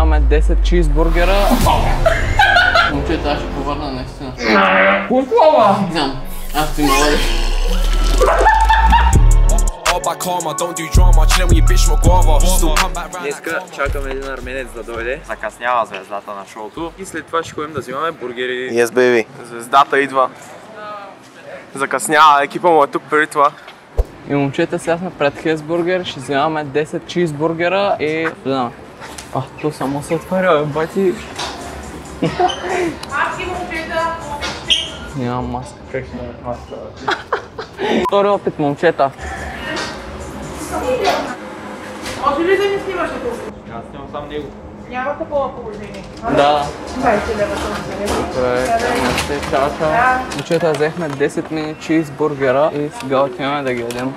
взимаме 10 чизбургера. Момчета, аз ще повърна наистина. Кукова! Знам, аз ти младиш. Днеска чакаме един арменец да дойде. Закъснява звездата на шоуто. И след това ще ходим да взимаме бургери. Yes, baby. Звездата идва. Закъснява, екипа му е тук преди това. И момчета, сега сме пред Хесбургер, ще взимаме 10 чизбургера и... то само се отваря, бати. Маски, момчета! Нямам маска. Втори опит, момчета. Може ли да ми снимаш тук? Аз снимам сам него. Няма такова положение. Да. 20 лева съм Чао. Момчета, взехме 10 мини чизбургера и сега отиваме да ги ядем.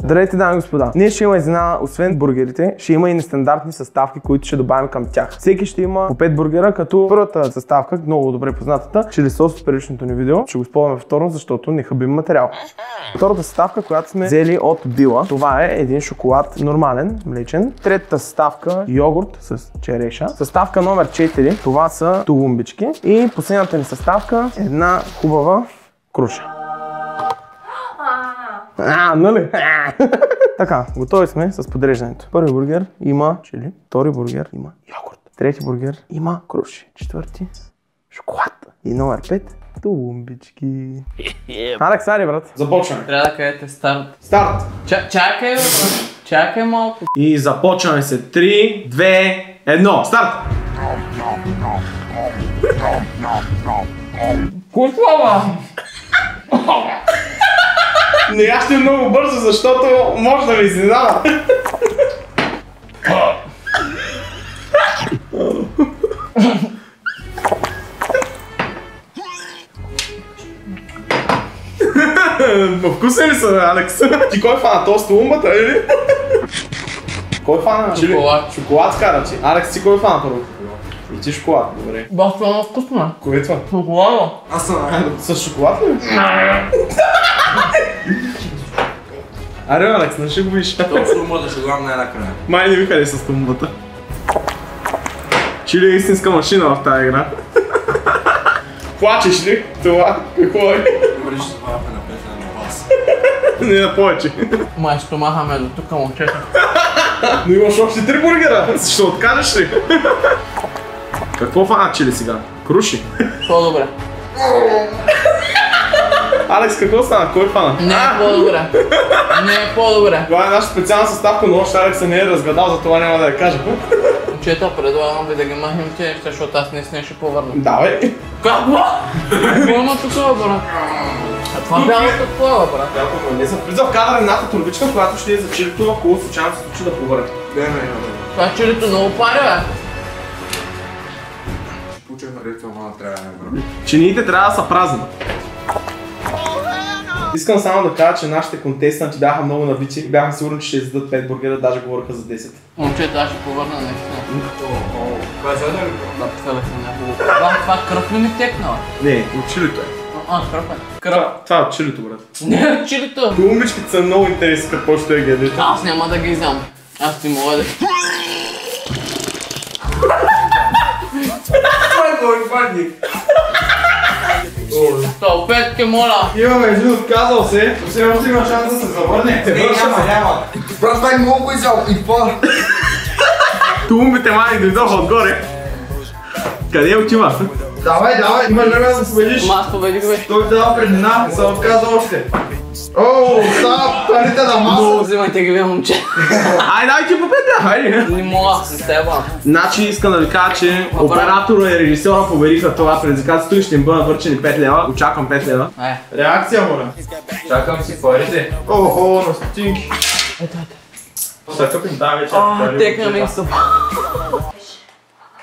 Здравейте, дами и господа! Днес ще има изненада, освен бургерите, ще има и нестандартни съставки, които ще добавим към тях. Всеки ще има по 5 бургера, като първата съставка, много добре познатата, чили сос от предишното ни видео. Ще го използваме второ, защото не хабим материал. Втората съставка, която сме взели от Била, това е един шоколад нормален, млечен. Третата съставка, йогурт с череша. Съставка номер 4, това са тулумбички. И последната ни съставка, една хубава круша. Нали? Така, готови сме с подреждането. Първи бургер има чили, втори бургер има йогурт, трети бургер има круши, четвърти шоколад и номер 5 тулумбички. Алекс, ари, брат. Започваме. Трябва да кажете старт. Старт! Чакай, бе. Чакай малко. И започваме се. 3, 2, 1. Старт! Кукова! Не, аз ще е много бързо, защото може да ми изненада. Вкусен ли са, Алекс? Ти кой фана? То с тулумбата, или? Кой фана? Шоколад. Шоколад скара, че. Алекс, ти кой фана първо? И ти шоколад, добре. Бах, това е много вкусно. Кое е това? Шоколада. Аз съм с шоколад ли? Аре, Алекс, не ще го виж. Точно тулумбата ще главам най-накрая. Май не ви хареса с тулумбата. Чили е истинска машина в тази игра. Плачеш ли? Това какво е? Добре, ще забавяме на петна на бас. Не на повече. Май ще махаме до тук, момчета. Но имаш още 3 бургера. Ще откажеш ли? Какво фана чили сега? Круши? По-добре. Алекс, какво стана? Кой фана? Не е по-добре. Не е по-добре. Това е нашата специална съставка, но още Алекса не е разгадал, затова няма да я кажа. Момчета, предлагам ви да ги махнем тези неща, защото аз наистина ще повърна. Давай. Какво? Какво има тук, брат? Това бялото такова, брат. Не съм влизал в кадър едната турбичка, която ще е за чилито, ако случайно се случи да повърне. Не. Това чилито много пари, бе. Ще получа харител, но трябва да не бра. Чиниите трябва да са празни. Искам само да кажа, че нашите контестанти бяха много навичи. Бяха сигурни, че ще издадат 5 бургера, даже говориха за 10. Момчета, аз ще повърна наистина. Това е за да ли? Да, това е няколко. Това кръв ли ми текнала? Не, от чилито е. Кръв е. Кръв. Това е от чилито, брат. Не, чилито. Тулумбичките са много интересни, какво ще ги ядете. Аз няма да ги изям. Аз ти мога да... Това е мой фанник. Опетки, моля! Имаме един отказал се, все още има шанс да се завърне. Няма. Брат, това е много изял и това. Тулумбите мани дойдоха отгоре. Къде отива? Давай, имаш време да се победиш. Аз победих, бе. Той дава предина, не се отказа още. Оу, става парите на Много маса. взимайте ги, бе, момче. Ай, дай ти по петя, хайде. Не мога, не сте ба. Значи искам да ви кажа, че оператора и режисьора победиха това предизвикателство и ще им бъдат върчени 5 лева. Очаквам 5 лева. Реакция, моля. Чакам си парите. Охо, на стотинки. Ето. Ще къпим тази вечер. Текна ми съп.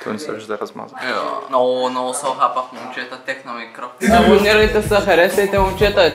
Той не се вижда размаза. Много се охапах, момчета, текна ми кръв. Абонирайте се, харесайте, момчета.